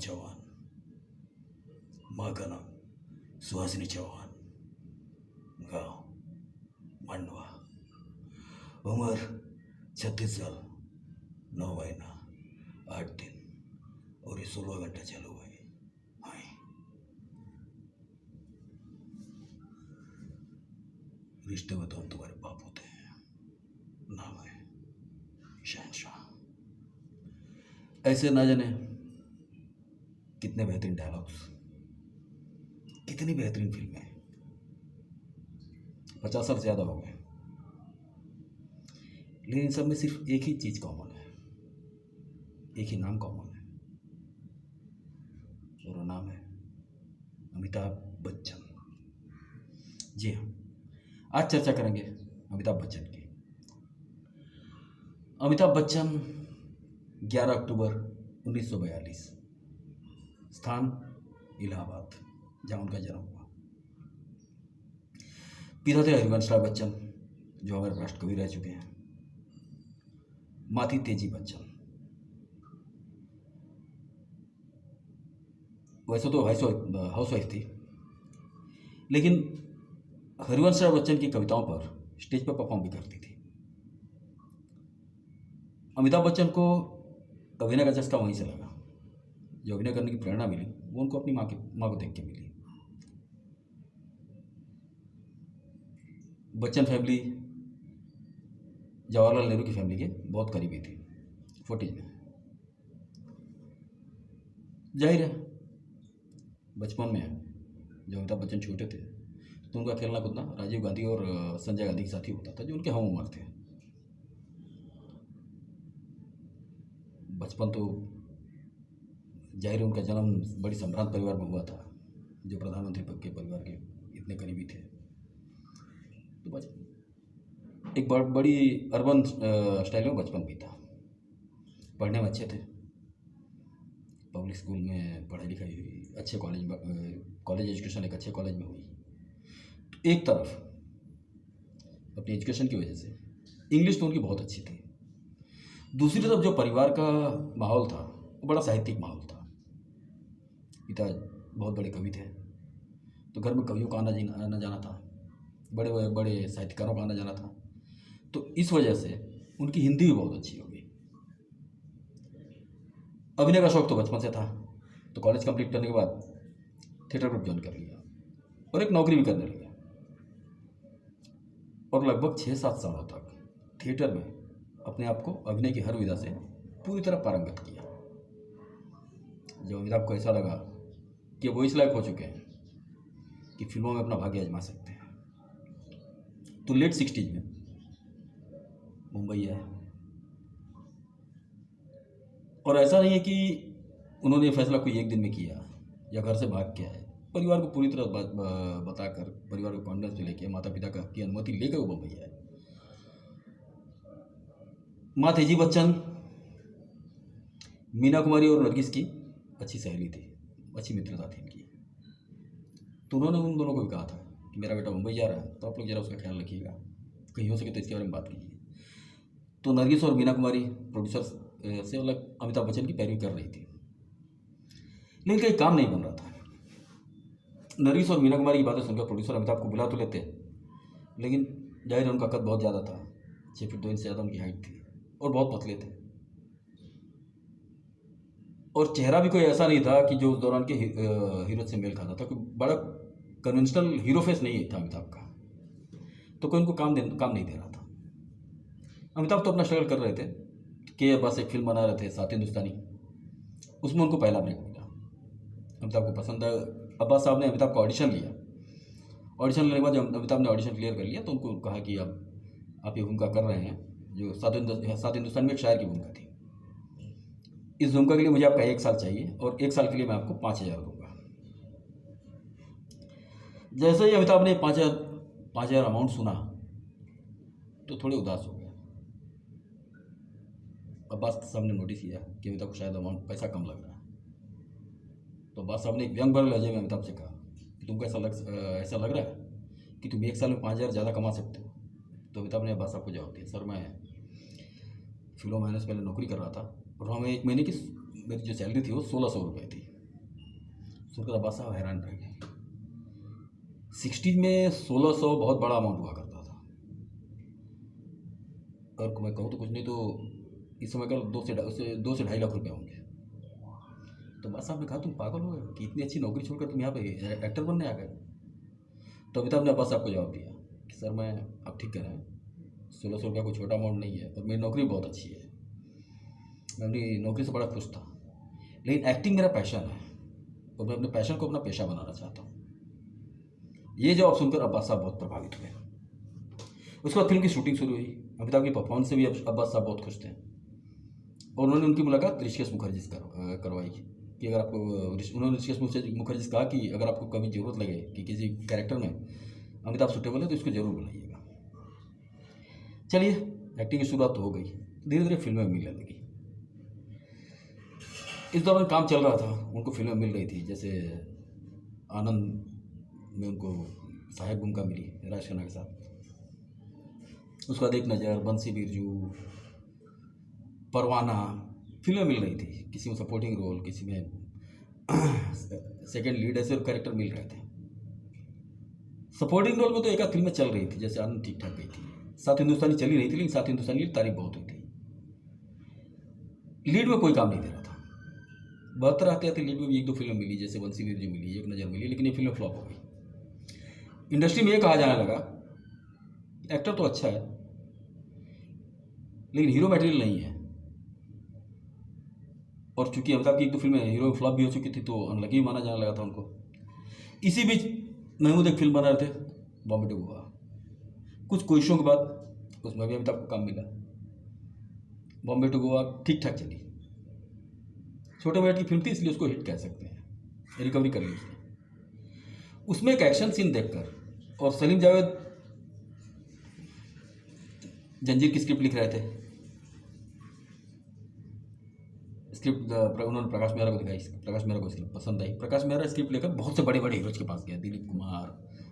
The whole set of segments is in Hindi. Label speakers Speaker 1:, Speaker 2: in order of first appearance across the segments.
Speaker 1: चौहान, माँ का नाम सुहासिनी चौहान, गांव मंडवा, उम्र 36 साल, 9 महीना, 8 दिन और ये 16 घंटा चालू है। हाँ, रिश्ते में तो हम तुम्हारे बाप होते हैं। नाम है शहनशाह। ऐसे ना जाने कितने बेहतरीन डायलॉग्स, कितनी बेहतरीन फिल्में। 50 साल से ज़्यादा हो गए, लेकिन इन सब में सिर्फ एक ही चीज़ कॉमन है, एक ही नाम कॉमन है, और वो नाम है अमिताभ बच्चन। जी हाँ, आज चर्चा करेंगे अमिताभ बच्चन की। अमिताभ बच्चन 11 अक्टूबर 1942, स्थान इलाहाबाद, जहाँ उनका जन्म हुआ। पिता थे हरिवंश राय बच्चन, जो हमारे राष्ट्र कवि रह चुके हैं। माँ थी तेजी बच्चन। वैसे तो हाउस वाइफ थी, लेकिन हरिवंश राय बच्चन की कविताओं पर स्टेज पर परफॉर्म भी करती थी। अमिताभ बच्चन को अभिनय का चस्का वहीं से लगा। जो अभिनय करने की प्रेरणा मिली वो उनको अपनी माँ को देख के मिली। बच्चन फैमिली जवाहरलाल नेहरू की फैमिली के बहुत करीबी थी। 40s में जाहिर है, बचपन में जब अमिताभ बच्चन छोटे थे तो उनका खेलना कूदना राजीव गांधी और संजय गांधी के साथ ही होता था, जो उनके हम उम्र थे। बचपन तो जाहिर है उनका जन्म बड़ी संभ्रांत परिवार में हुआ था, जो प्रधानमंत्री पद के परिवार के इतने करीबी थे। तो बचपन एक बड़ी अर्बन स्टाइल में बचपन बीता। पढ़ने में अच्छे थे, पब्लिक स्कूल में पढ़ाई लिखाई हुई, अच्छे कॉलेज में, कॉलेज एजुकेशन एक अच्छे कॉलेज में हुई। तो एक तरफ अपनी एजुकेशन की वजह से इंग्लिश तो उनकी बहुत अच्छी थी, दूसरी तरफ जो परिवार का माहौल था वो बड़ा साहित्यिक माहौल था। पिता बहुत बड़े कवि थे, तो घर में कवियों का आना जाना था, बड़े बड़े साहित्यकारों का आना जाना था। तो इस वजह से उनकी हिंदी भी बहुत अच्छी हो गई। अभिनय का शौक तो बचपन से था, तो कॉलेज कंप्लीट करने के बाद थिएटर ग्रुप ज्वाइन कर लिया और एक नौकरी भी करने लगा। और लगभग 6-7 सालों तक थिएटर में अपने आप को अभिनय की हर विधा से पूरी तरह पारंगत किया। जब अमिताभ को ऐसा लगा कि वो इस लायक हो चुके हैं कि फिल्मों में अपना भाग्य आजमा सकते हैं, तो लेट 60s में मुंबई आए। और ऐसा नहीं है कि उन्होंने ये फैसला कोई एक दिन में किया या घर से भाग के आए। परिवार को पूरी तरह बताकर, परिवार को कॉन्फिडेंस में लेके, माता पिता की अनुमति लेकर वो मुंबई आए। माँ तेजी बच्चन मीना कुमारी और नरगिस की अच्छी सहेली थी, अच्छी मित्रता थी इनकी। तो उन्होंने उन दोनों को भी कहा था कि मेरा बेटा मुंबई जा रहा है, तो आप लोग जरा उसका ख्याल रखिएगा, कहीं हो सके तो इसके बारे में बात कीजिए। तो नरगिस और मीना कुमारी प्रोड्यूसर से अलग अमिताभ बच्चन की पैरवी कर रही थी, लेकिन कहीं काम नहीं बन रहा था। नरगिस और मीना कुमारी की बातें सुनकर प्रोड्यूसर अमिताभ को बुला तो लेते, लेकिन जाहिर है उनका कद बहुत ज़्यादा था, 6 फीट 2 इंच से ज़्यादा उनकी हाइट थी और बहुत पतले थे। और चेहरा भी कोई ऐसा नहीं था कि जो उस दौरान के हीरो से मेल खाता था। कोई बड़ा कन्वेंशनल हीरो फेस नहीं था अमिताभ का, तो कोई उनको काम नहीं दे रहा था। अमिताभ तो अपना स्ट्रगल कर रहे थे कि बस एक फिल्म बना रहे थे, सात हिंदुस्तानी, उसमें उनको पहला ब्रेक मिला। अमिताभ को पसंद आया। अब्बास साहब ने अमिताभ का ऑडिशन लिया। ऑडिशन लेने के बाद जब अमिताभ ने ऑडिशन क्लियर कर लिया तो उनको कहा कि अब आप ये भूमिका कर रहे हैं, जो सात हिंदुस्तान में एक शायर की भूमिका थी। इस भूमिका के लिए मुझे आपका 1 साल चाहिए और 1 साल के लिए मैं आपको 5,000 दूंगा। जैसे ही अमिताभ ने 5,000 अमाउंट सुना तो थोड़े उदास हो गए। अब्बास साहब ने नोटिस किया कि अमिताभ को शायद अमाउंट पैसा कम लग रहा है, तो अब्बास साहब ने एक व्यंग भरे लहजे में अमिताभ से कहा कि तुमको ऐसा लग रहा है कि तुम 1 साल में 5,000 ज़्यादा कमा सकते हो। तो अमिताभ ने अब्बास साहब को जवाब दिया, सर मैं फिल्मों महीने से पहले नौकरी कर रहा था और हमें 1 महीने की मेरी जो सैलरी थी वो 1,600 रुपये थी। सुनकर अब्बास साहब हैरान रह गए। 60 में 1600 बहुत बड़ा अमाउंट हुआ करता था, और मैं कहूँ तो कुछ नहीं तो इस समय का 2 से 2.5 लाख रुपये होंगे। तो अब्बास साहब ने कहा तुम पागल हो गए कि इतनी अच्छी नौकरी छोड़कर तुम यहाँ पे एक्टर बनने आ गए। तो अमिताभ ने अब्बास साहब को जवाब दिया कि सर मैं, आप ठीक कह रहे हैं, 1600 रुपया कोई छोटा अमाउंट नहीं है, और मेरी नौकरी बहुत अच्छी है, मैं अपनी नौकरी से बड़ा खुश था, लेकिन एक्टिंग मेरा पैशन है और मैं अपने पैशन को अपना पेशा बनाना चाहता हूँ। ये जवाब सुनकर अब्बास साहब बहुत प्रभावित हुए। उसके बाद फिल्म की शूटिंग शुरू हुई। अमिताभ की परफॉर्मेंस से भी अब्बास साहब बहुत खुश थे, और उन्होंने उनकी मुलाकात ऋषिकेश मुखर्जी से करवाई कि अगर आपको, उन्होंने ऋषिकेश मुखर्जी से कहा कि अगर आपको कभी ज़रूरत लगे कि किसी कैरेक्टर में अमिताभ सुटेबल है तो इसको ज़रूर बुलाइएगा। चलिए, एक्टिंग की शुरुआत तो हो गई, धीरे धीरे फिल्में मिलने लगी। इस दौरान काम चल रहा था, उनको फिल्में मिल रही थी, जैसे आनंद में उनको सहायक भूमिका मिली राज खन्ना के साथ। उसके बाद एक नज़र, बंसी बिरजू, परवाना, फिल्में मिल रही थी, किसी में सपोर्टिंग रोल, किसी में सेकंड लीड, ऐसे कैरेक्टर मिल रहे थे। सपोर्टिंग रोल में तो एक आध फिल्में चल रही थी, जैसे आनंद ठीक ठाक गई थी, साथ हिंदुस्तानी चली रही थी, लेकिन साथ हिंदुस्तानी की तारीफ बहुत हुई थी। लीड में कोई काम नहीं दे रहा था। 72 आते आते लीड में भी 1-2 फिल्म मिली, जैसे बंसी बिरजू मिली, एक नज़र मिली, लेकिन ये फिल्म फ्लॉप हो गई। इंडस्ट्री में ये कहा जाने लगा एक्टर तो अच्छा है लेकिन हीरो मटेरियल नहीं है, और चूंकि अमिताभ की 1-2 फिल्में हीरो फ्लॉप भी हो चुकी थी तो अनलकी माना जाने लगा था उनको। इसी बीच महमूद एक फिल्म बना रहे थे, बॉम्बे टू गोवा। कुछ कोशिशों के बाद उसमें भी अमिताभ को काम मिला। बॉम्बे टू गोवा ठीक ठाक चली, छोटे बजट की फिल्म थी इसलिए उसको हिट कह सकते हैं, रिकवरी कर ली उसने। उसमें एक एक्शन सीन देखकर, और सलीम जावेद जंजीर की स्क्रिप्ट लिख रहे थे, स्क्रिप्ट उन्होंने प्रकाश मेहरा को दिखाई, प्रकाश मेहरा को स्क्रिप्ट पसंद आई। प्रकाश मेहरा स्क्रिप्ट लेकर बहुत से बड़े बड़े हीरोज के पास गया, दिलीप कुमार,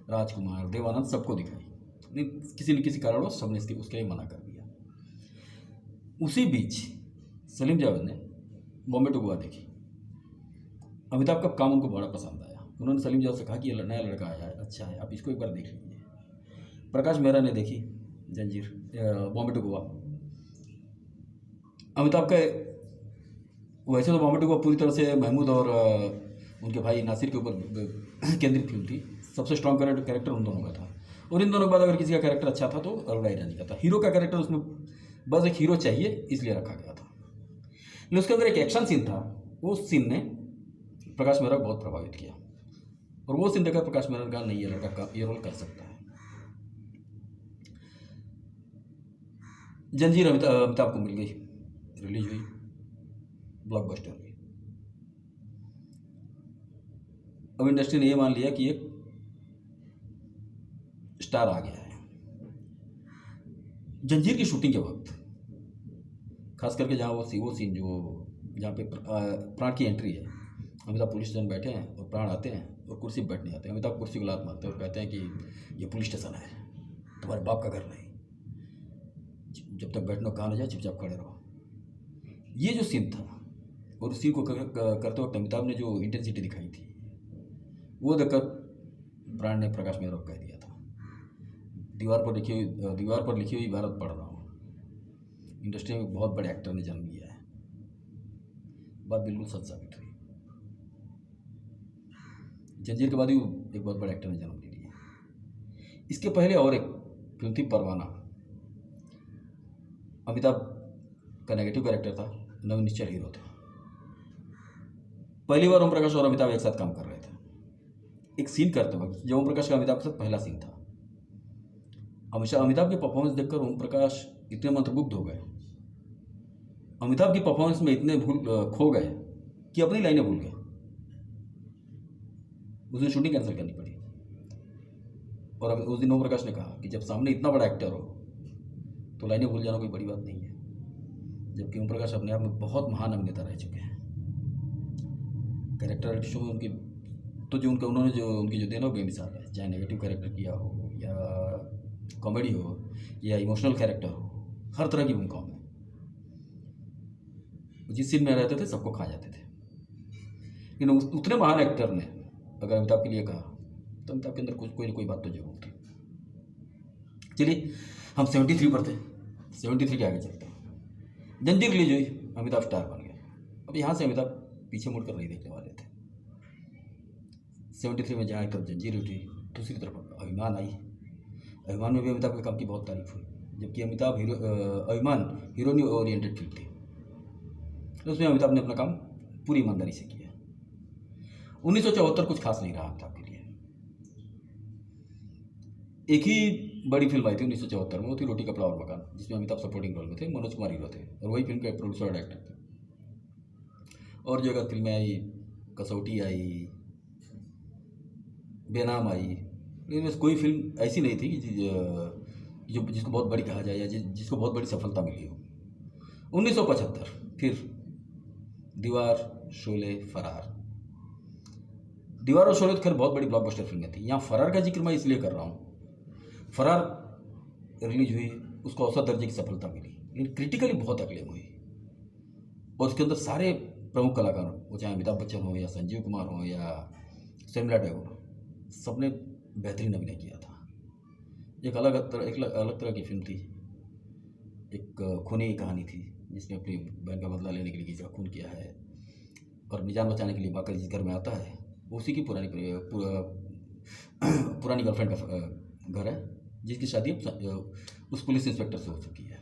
Speaker 1: राजकुमार, देवानंद, सबको दिखाई, लेकिन किसी न किसी कारणवश सबने उसके लिए मना कर दिया। उसी बीच सलीम जावेद ने बॉम्बे टू गोवा देखी। अमिताभ का काम उनको बड़ा पसंद आया। उन्होंने सलीम जावेद से कहा कि ये नया लड़का आया है, अच्छा है, आप इसको एक बार देख लीजिए। प्रकाश मेहरा ने देखी जंजीर, बॉम्बे टू गोवा। अमिताभ का, वैसे तो बॉम्बे टू गोवा पूरी तरह से महमूद और उनके भाई नासिर के ऊपर केंद्रित फिल्म थी। सबसे स्ट्रॉन्ग कैरेक्टर उन दोनों का था, और इन दोनों के बाद अगर किसी का कैरेक्टर अच्छा था तो अरुणा ईरानी का था। हीरो का कैरेक्टर उसमें बस एक हीरो चाहिए इसलिए रखा गया था। लेकिन उसके अंदर एक एक्शन सीन था, वो सीन ने प्रकाश मेहरा को बहुत प्रभावित किया, और वो सीन देखकर प्रकाश मेहरा ने कहा नहीं, ये लड़का ये रोल कर सकता है। जंजीर अमिताभ को मिल गई, रिलीज हुई, ब्लॉकबस्टर हुई। अब इंडस्ट्री ने ये मान लिया कि एक स्टार आ गया है। जंजीर की शूटिंग के वक्त, खास करके जहाँ वो सीन जहाँ पे प्राण की एंट्री है, अमिताभ पुलिस स्टेशन बैठे हैं और प्राण आते हैं और कुर्सी पर बैठने आते हैं। अमिताभ कुर्सी को लात मारते हैं और कहते हैं कि ये पुलिस स्टेशन है, तुम्हारे बाप का घर नहीं, जब तक बैठना कहा ना जाए चुपचाप खड़े रहो। ये जो सीन था, और उस सीन को करते वक्त अमिताभ ने जो इंटेंसिटी दिखाई थी, वो देखकर प्राण ने प्रकाश मेहरा को कह दिया था, दीवार पर लिखी हुई इबारत पढ़ रहा हूँ, इंडस्ट्री में बहुत बड़े एक्टर ने जन्म लिया है। बात बिल्कुल सच साबित हुई। जंजीर के बाद ही एक बहुत बड़े एक्टर ने जन्म ले लिया। इसके पहले और एक फिल्म थी परवाना। अमिताभ का नेगेटिव कैरेक्टर था, नव निश्चल हीरो थे। पहली बार ओम प्रकाश और अमिताभ एक साथ काम कर रहे थे। एक सीन करते वक्त जो ओम प्रकाश का अमिताभ के साथ पहला सीन था, हमेशा अमिताभ की परफॉर्मेंस देखकर ओम प्रकाश इतने मंत्रमुग्ध हो गए, अमिताभ की परफॉर्मेंस में इतने खो गए कि अपनी लाइनें भूल गए। उस दिन शूटिंग कैंसिल करनी पड़ी, और उस दिन ओम प्रकाश ने कहा कि जब सामने इतना बड़ा एक्टर हो तो लाइनें भूल जाना कोई बड़ी बात नहीं है, जबकि ओम प्रकाश अपने आप में बहुत महान अभिनेता रह चुके हैं। कैरेक्टर शो में उनकी तो उनकी जो देना बेमिसाल है, चाहे नेगेटिव कैरेक्टर किया हो या कॉमेडी हो या इमोशनल कैरेक्टर हो, हर तरह की भूमिकाओं में जिस सीन में रहते थे सबको खा जाते थे। लेकिन उतने महान एक्टर ने अगर अमिताभ के लिए कहा तो अमिताभ के अंदर कुछ कोई ना कोई बात तो जरूर थी। चलिए हम 73 पर थे, 73 के आगे चलते हैं। जंजीर रिलीज हुई, अमिताभ स्टार बन गए। अब यहाँ से अमिताभ पीछे मुड़कर नहीं देखने वाले थे। 73 में जहाँ एक तरफ जंजीर उठी, दूसरी तरफ अभिमान आई। अभिमान में भी अमिताभ के काम की बहुत तारीफ हुई, जबकि अभिमान हीरोइनी ओरिएंटेड फिल्म थी, तो उसमें अमिताभ ने अपना काम पूरी ईमानदारी से किया। 1974 कुछ खास नहीं रहा अमिताभ के लिए। एक ही बड़ी फिल्म आई थी 1974 में, वो थी रोटी कपड़ा और मकान, जिसमें अमिताभ सपोर्टिंग रोल में थे, मनोज कुमार हीरो थे, और वही फिल्म के प्रोड्यूसर और डायरेक्टर थे। और जो अगर फिल्में आई, कसौटी आई, बेनाम आई, लेकिन बस कोई फिल्म ऐसी नहीं थी जो जिसको बहुत बड़ी कहा जाए या जिसको बहुत बड़ी सफलता मिली हो। 1975 फिर दीवार, शोले, फरार। दीवार और शोले तो खैर बहुत बड़ी ब्लॉकबस्टर फिल्में थी। यहाँ फरार का जिक्र मैं इसलिए कर रहा हूँ, फरार रिलीज हुई, उसको औसत दर्जे की सफलता मिली, लेकिन क्रिटिकली बहुत अक्लेम हुई। और उसके अंदर सारे प्रमुख कलाकार, वो चाहे अमिताभ बच्चन हो या संजीव कुमार हो या शर्मिला टैगोर, सबने बेहतरीन अभिनय किया था। एक अलग तरह की फिल्म थी, एक खूनी की कहानी थी, जिसमें अपनी बहन का बदला लेने के लिए किसी का खून किया है और निजान बचाने के लिए बाकर जिस घर में आता है, उसी की पुरानी गर्लफ्रेंड का घर है, जिसकी शादी उस पुलिस इंस्पेक्टर से हो चुकी है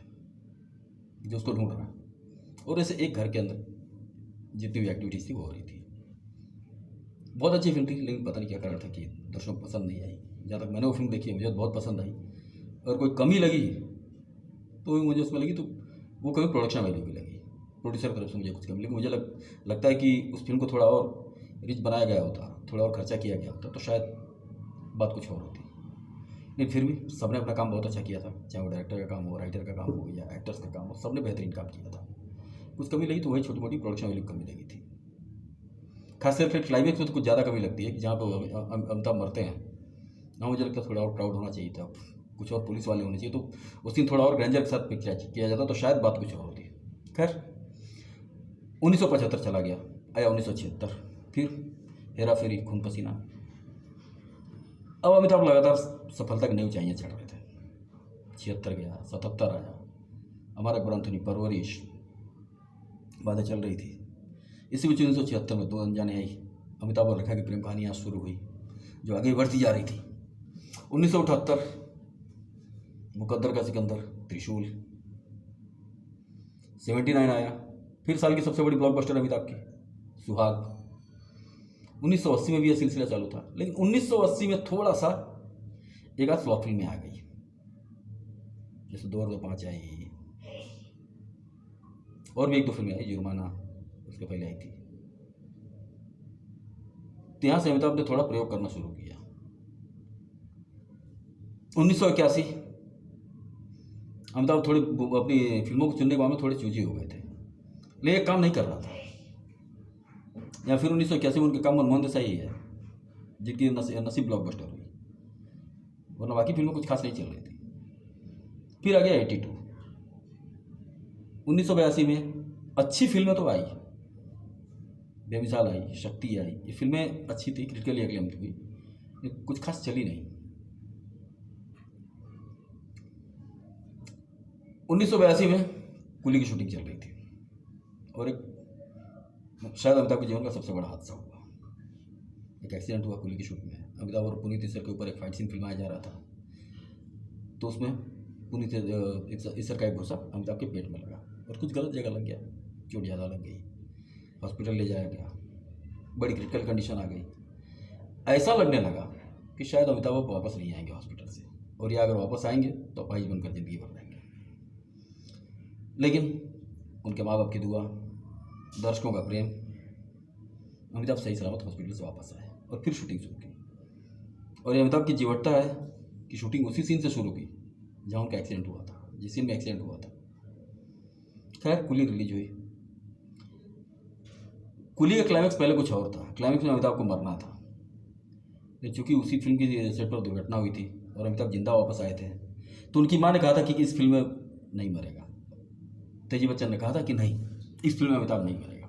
Speaker 1: जो उसको ढूंढ रहा है। और ऐसे एक घर के अंदर जितनी भी एक्टिविटीज़ थी वो हो रही थी। बहुत अच्छी फिल्म थी, लेकिन पता नहीं क्या कारण था कि दर्शकों को पसंद नहीं आई। जहाँ तक मैंने वो फिल्म देखी है, मुझे बहुत पसंद आई। और कोई कमी लगी तो मुझे उसमें लगी, तो वो कभी प्रोडक्शन वैल्यू की लगी, प्रोड्यूसर की तरफ से मुझे कुछ कमी लगी। मुझे लगता है कि उस फिल्म को थोड़ा और रिच बनाया गया होता, थोड़ा और खर्चा किया गया होता, तो शायद बात कुछ और होती। लेकिन फिर भी सबने अपना काम बहुत अच्छा किया था, चाहे वो डायरेक्टर का काम हो, राइटर का काम हो या एक्टर्स का काम हो, सबने बेहतरीन काम किया था। कुछ कमी लगी तो वही छोटी मोटी प्रोडक्शन वैल्यू कमी लगी थी। खासकर फिर क्लाइमेक्स में तो कुछ ज़्यादा कमी लगती है कि जहाँ पर अमिताभ मरते हैं, ना मुझे लगता है थोड़ा और क्राउड होना चाहिए था, कुछ और पुलिस वाले होने चाहिए, तो उस दिन थोड़ा और ग्रैंडर के साथ पिक्चर किया जाता तो शायद बात कुछ और होती। खैर 1975 चला गया, आया 1976, फिर हेरा फेरी, खून पसीना। अब अमिताभ लगातार सफलता की नई ऊंचाइयां चढ़ रहे थे। 76 गया, 77 आया, हमारा अकबर एंथोनी, परवरिश, बातें चल रही थी। इसी बीच 1976 में दो अनजाने आई, अमिताभ और रेखा की प्रेम कहानी यहाँ शुरू हुई, जो आगे बढ़ती जा रही थी। 1978 मुकद्दर का सिकंदर, त्रिशूल। 79 आया, फिर साल की सबसे बड़ी ब्लॉकबस्टर अमिताभ की, सुहाग। 1980 में भी यह सिलसिला चालू था, लेकिन 1980 में थोड़ा सा एक आध फ्लॉप फिल्में आ गई, जैसे 2005 आई, और भी एक दो फिल्में आई, जुर्माना उसके पहले आई थी। तो यहाँ से अमिताभ ने थोड़ा प्रयोग करना शुरू किया। 1981 अमिताभ थोड़ी अपनी फिल्मों को चुनने के मामले में थोड़े चूजी हो गए थे, लेकिन काम नहीं कर रहा था। या फिर 1981 में उनके काम मनमोहन देसाई है, जिनकी नसीब ब्लॉकबस्टर हुई, वरना बाकी फिल्में कुछ खास नहीं चल रही थी। फिर आ गया 82। 1982 में अच्छी फिल्में तो आई, बेमिसाल आई, शक्ति आई, ये फिल्में अच्छी थी, क्रिटिकली एक्लेम्ड हुई, कुछ खास चली नहीं। 1982 में कुली की शूटिंग चल रही थी, और एक शायद अमिताभ के जीवन का सबसे बड़ा हादसा हुआ। एक एक्सीडेंट हुआ कुली की शूट में। अमिताभ और पुनीत इस्सर के ऊपर एक फाइट सीन फिल्माया जा रहा था, तो उसमें पुनीत इस्सर का एक घुसा अमिताभ के पेट में लगा और कुछ गलत जगह लग गया, चोट ज़्यादा लग गई, हॉस्पिटल ले जाया गया, बड़ी क्रिटिकल कंडीशन आ गई। ऐसा लगने लगा कि शायद अमिताभ वापस नहीं आएंगे हॉस्पिटल से, और या अगर वापस आएंगे तो अपाहिज बनकर ज़िंदगी भर रहेंगे। लेकिन उनके माँ बाप की दुआ, दर्शकों का प्रेम, अमिताभ सही सलामत हॉस्पिटल से वापस आए और फिर शूटिंग शुरू की। और ये अमिताभ की जीवटता है कि शूटिंग उसी सीन से शुरू की जहाँ उनका एक्सीडेंट हुआ था, जिस सीन में एक्सीडेंट हुआ था। खैर कुली रिलीज हुई। कुली का क्लाइमैक्स पहले कुछ और था, क्लाइमैक्स में अमिताभ को मरना था, लेकिन चूंकि उसी फिल्म की सेट पर दुर्घटना हुई थी और अमिताभ जिंदा वापस आए थे, तो उनकी माँ ने कहा था कि इस फिल्म में नहीं मरेगा। तेजी बच्चन ने कहा था कि नहीं, इस फिल्म में अमिताभ नहीं मरेगा।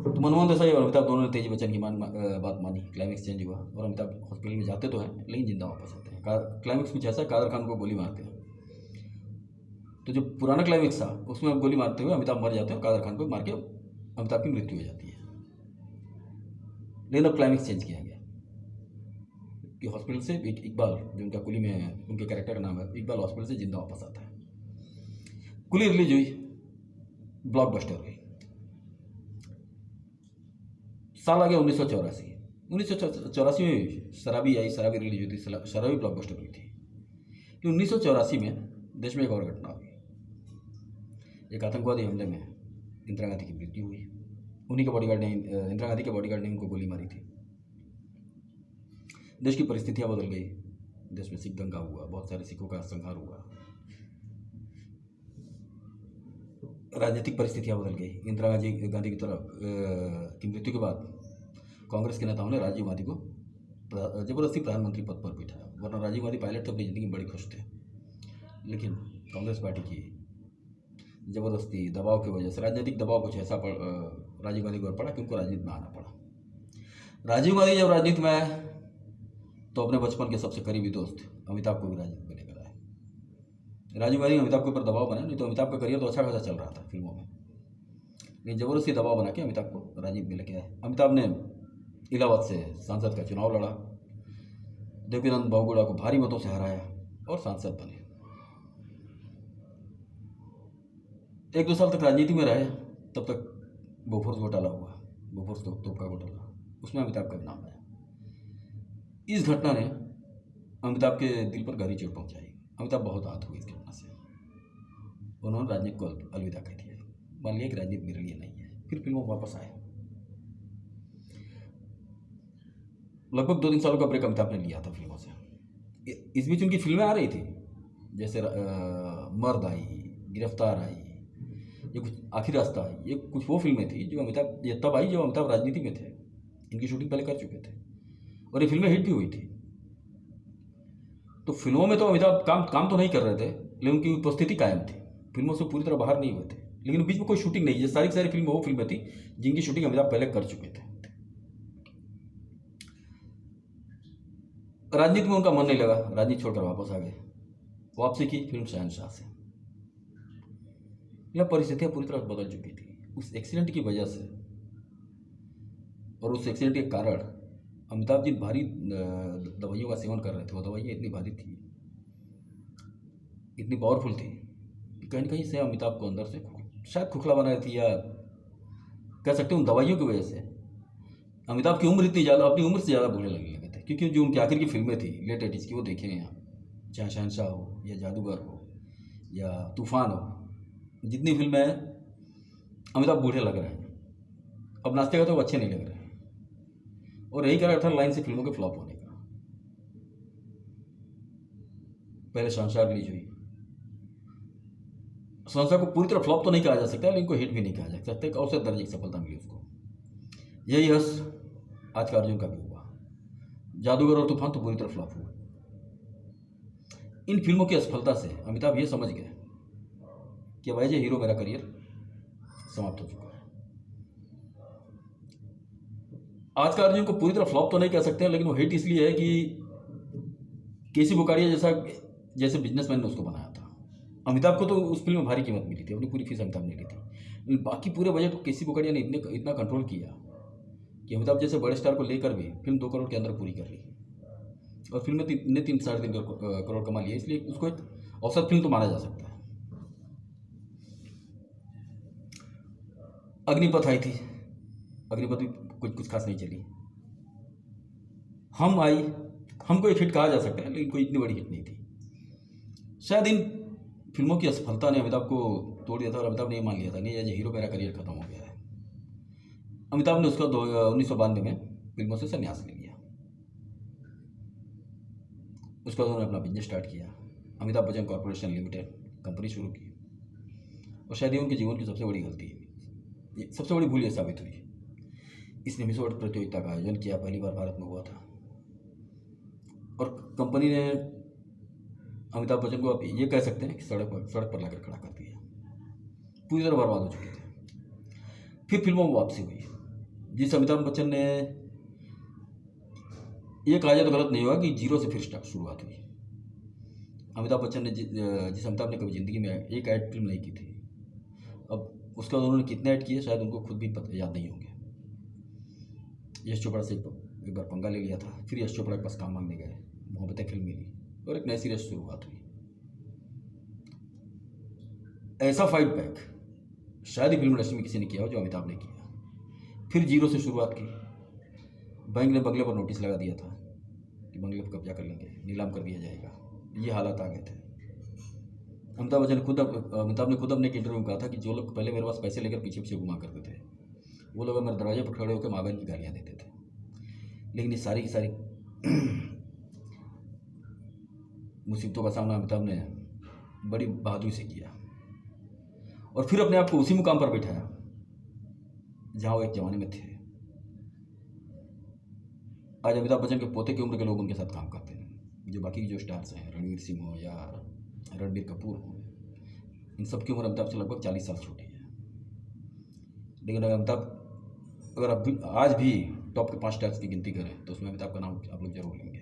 Speaker 1: तो मनमोहन देसाई और अमिताभ दोनों ने तेजी बच्चन की बात मानी। क्लाइमेक्स चेंज हुआ और अमिताभ हॉस्पिटल में जाते तो हैं लेकिन जिंदा वापस आते हैं। क्लाइमेक्स कुछ ऐसा, कादर खान को गोली मारते हैं। तो जो पुराना क्लाइमेक्स था उसमें अब गोली मारते हुए अमिताभ मर जाते हैं और कादर खान को मार के अमिताभ की मृत्यु हो जाती है। लेकिन अब क्लाइमेक्स चेंज किया गया कि हॉस्पिटल से इकबाल, जो उनका कुली में उनके कैरेक्टर का नाम है, इकबाल हॉस्पिटल से जिंदा वापस आता है। कुली रिलीज हुई, ब्लॉकबस्टर हुई। साल आ गया 1984। 1984 में शराबी आई, शराबी रिलीज हुई थी, शराबी ब्लॉकबस्टर हुई थी। कि 1984 में देश में एक और घटना हुई। एक आतंकवादी हमले में इंदिरा गांधी की मृत्यु हुई। उन्हीं के बॉडीगार्ड ने, इंदिरा गांधी के बॉडीगार्ड ने उनको गोली मारी थी। देश की परिस्थितियां बदल गई। देश में सिख दंगा हुआ, बहुत सारे सिखों का संहार हुआ, राजनीतिक परिस्थितियां बदल गई। इंदिरा गांधी की तरफ की मृत्यु के बाद कांग्रेस के नेताओं ने राजीव गांधी को जबरदस्ती प्रधानमंत्री पद पर बिठाया। वरना राजीव गांधी पायलट थे, अपनी ज़िंदगी में बड़े खुश थे, लेकिन कांग्रेस पार्टी की ज़बरदस्ती दबाव की वजह से, राजनीतिक दबाव कुछ ऐसा राजीव गांधी को पड़ा कि उनको राजनीति में आना पड़ा। राजीव गांधी जब राजनीति में आए तो अपने बचपन के सबसे करीबी दोस्त अमिताभ को भी राजनीति में लेकर आए। राजीव गांधी अमिताभ के ऊपर दबाव बना, नहीं तो अमिताभ का करियर तो अच्छा खासा चल रहा था फिल्मों में, लेकिन ज़बरदस्ती दबाव बना के अमिताभ को राजनीति में लेके आए। अमिताभ ने इलाहाबाद से सांसद का चुनाव लड़ा, देवीनंद बहुगुणा को भारी मतों से हराया और सांसद बने। 1-2 साल तक राजनीति में रहे, तब तक बोफोर्स घोटाला हुआ, बोफोर्स तोप का घोटाला, उसमें अमिताभ का भी नाम आया। इस घटना ने अमिताभ के दिल पर गहरी चोट पहुंचाई। अमिताभ बहुत आहत हुए इस घटना से। उन्होंने राजनीति को अलविदा कह दिया, मान लिया कि राजनीति मेरे लिए नहीं है। फिर फिल्मों में वापस आए। लगभग 2-3 सालों का ब्रेक अमिताभ ने लिया था फिल्मों से। इस बीच उनकी फिल्में आ रही थी, जैसे मर्द आई, गिरफ्तार आई, ये कुछ आखिरी रास्ता आई, ये कुछ वो फिल्में थी जो ये तब आई जब अमिताभ राजनीति में थे। इनकी शूटिंग पहले कर चुके थे और ये फिल्में हिट भी हुई थी। तो फिल्मों में तो अमिताभ काम तो नहीं कर रहे थे, लेकिन उनकी उपस्थिति कायम थी। फिल्मों से पूरी तरह बाहर नहीं हुए थे, लेकिन बीच में कोई शूटिंग नहीं। ये सारी की सारी फिल्में वो फिल्में थी जिनकी शूटिंग अमिताभ पहले कर चुके थे। राजनीति में उनका मन नहीं लगा, राजनीति छोड़कर वापस आ गए। वापसी की फिल्म शहंशाह से। यह परिस्थितियां पूरी तरह बदल चुकी थी उस एक्सीडेंट की वजह से, और उस एक्सीडेंट के कारण अमिताभ जी भारी दवाइयों का सेवन कर रहे थे। वो दवाइयाँ इतनी भारी थी, इतनी पावरफुल थी कि कहीं ना कहीं से अमिताभ को अंदर से शायद खोखला बना रही थी, या कह सकते हैं उन दवाइयों की वजह से अमिताभ की उम्र इतनी ज़्यादा, अपनी उम्र से ज़्यादा बूढ़े लगने लगे थे। क्योंकि जो उनकी आखिर की फिल्में थी लेट 80s की, वो देखे हैं आप, चाहे शहंशाह हो या जादूगर हो या तूफान हो, जितनी फिल्में हैं अमिताभ बूढ़े लग रहे हैं। अब नाचते गए तो वो अच्छे नहीं लग रहे हैं, और यही कारण था लाइन से फिल्मों के फ्लॉप होने का। पहले शहंशाह रिलीज हुई। शहंशाह को पूरी तरह फ्लॉप तो नहीं कहा जा सकता, लेकिन को हिट भी नहीं कहा जा सकता, एक औसत दर्जे की सफलता मिली उसको। यही यश आज का अर्जुन का भी हुआ। जादूगर और तूफान तो पूरी तरह फ्लॉप हुआ। इन फिल्मों की असफलता से अमिताभ ये समझ गए कि अब एज ए हीरो मेरा करियर समाप्त हो चुका है। आज का अर्जुन को पूरी तरह फ्लॉप तो नहीं कह सकते हैं, लेकिन वो हिट इसलिए है कि केसी बुकारिया जैसे बिजनेसमैन ने उसको बनाया था। अमिताभ को तो उस फिल्म में भारी कीमत मिली थी, अपनी पूरी फीस अमिताभ ने ली थी, लेकिन बाकी पूरे बजट को केसी बुकारिया ने इतना कंट्रोल किया कि अमिताभ जैसे बड़े स्टार को लेकर भी फिल्म 2 करोड़ के अंदर पूरी कर ली, और फिल्म ने 3-3.5 करोड़ कमा लिया। इसलिए उसको एक औसत फिल्म तो माना जा सकता है। अग्निपथ आई थी, अग्निपथ भी कुछ खास नहीं चली। हम आई, हमको एक हिट कहा जा सकता है, लेकिन कोई इतनी बड़ी हिट नहीं थी। शायद इन फिल्मों की असफलता ने अमिताभ को तोड़ दिया था, और अमिताभ ने ये मान लिया था नहीं एज ए हीरो मेरा करियर खत्म हो गया है। अमिताभ ने उसका 1992 में फिल्मों से संन्यास ले लिया। उसके बाद उन्होंने अपना बिजनेस स्टार्ट किया, Amitabh Bachchan corporation limited company शुरू की, और शायद ये उनके जीवन की सबसे बड़ी गलती है, ये सबसे बड़ी भूल ये साबित हुई। इसने मिस वर्ल्ड प्रतियोगिता का आयोजन किया, पहली बार भारत में हुआ था, और कंपनी ने अमिताभ बच्चन को आप ये कह सकते हैं कि सड़क पर लाकर खड़ा कर दिया। पूरी तरह बर्बाद हो चुके थे। फिर फिल्मों में वापसी हुई, जिस अमिताभ बच्चन ने, ये कहा जाए तो गलत नहीं होगा कि जीरो से फिर शुरुआत हुई। अमिताभ बच्चन ने जिस अमिताभ ने कभी ज़िंदगी में एक ऐड फिल्म नहीं की थी, अब उसके बाद उन्होंने कितने ऐड किए शायद उनको खुद भी पता याद नहीं होंगे। यश चोपड़ा से एक बार पंगा ले लिया था, फिर यश चोपड़ा के पास काम मांगने गए, मोहब्बतें फिल्म मिली और एक नई सीरीज शुरुआत हुई। ऐसा फाइट बैक शायद ही फिल्म इंडस्ट्री में किसी ने किया हो जो अमिताभ ने किया। फिर जीरो से शुरुआत की। बैंक ने बंगले पर नोटिस लगा दिया था कि बंगले पर कब्जा कर लेंगे, नीलाम कर दिया जाएगा, ये हालात आ गए थे। अमिताभ ने खुद अपने एक इंटरव्यू में कहा था कि जो लोग पहले मेरे पास पैसे लेकर पीछे पीछे घुमा करते थे, वो लोग मेरे दरवाजे पर खड़े होकर माँ बहन की गालियाँ देते थे। लेकिन ये सारी की सारी मुसीबतों का सामना अमिताभ ने बड़ी बहादुरी से किया और फिर अपने आप को उसी मुकाम पर बिठाया जहाँ वो एक ज़माने में थे। आज अमिताभ बच्चन के पोते की उम्र के लोग उनके साथ काम करते हैं, जो बाकी जो स्टार्स हैं, रणवीर सिंह हो या रणबीर कपूर हो, इन सब की उम्र अमिताभ से लगभग 40 साल छोटी है। लेकिन अगर आज भी टॉप के 5 स्टार्स की गिनती करें तो उसमें अमिताभ का नाम आप लोग जरूर लेंगे।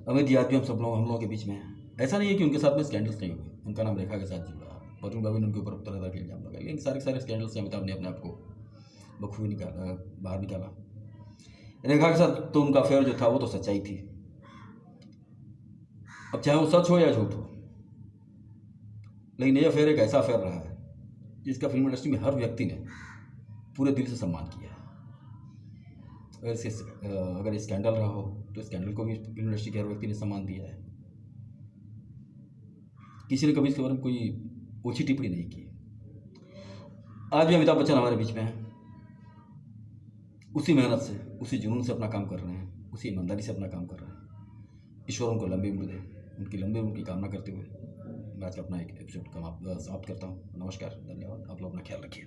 Speaker 1: अमित याद भी हम लोगों के बीच में है। ऐसा नहीं है कि उनके साथ में स्कैंडल्स नहीं हुए, उनका नाम रेखा के साथ जुड़ा, वरुण बाबू ने उनके ऊपर तरह तरह के इल्जाम लगाए, लेकिन सारे स्कैंडल से अमिताभ ने अपने आप को बखूबी बाहर निकाला। रेखा के साथ तो उनका अफेयर जो था वो तो सच्चाई थी, अब चाहे वो सच हो या झूठ हो, लेकिन ये अफेयर एक ऐसा अफेयर रहा है जिसका फिल्म इंडस्ट्री में हर व्यक्ति ने पूरे दिल से सम्मान किया है। अगर ये स्कैंडल रहा हो तो स्कैंडल को भी फिल्म इंडस्ट्री के हर व्यक्ति ने सम्मान दिया है। किसी ने कभी इसके बारे में कोई ओछी टिप्पणी नहीं की। आज भी अमिताभ बच्चन हमारे बीच में है, उसी मेहनत से, उसी जुनून से अपना काम कर रहे हैं, उसी ईमानदारी से अपना काम कर रहे हैं। ईश्वर उनको लंबी उम्र दे, उनकी लंबी उम्र की कामना करते हुए मैं आज अपना एक एपिसोड समाप्त करता हूँ। नमस्कार, धन्यवाद, आप लोग अपना ख्याल रखिए।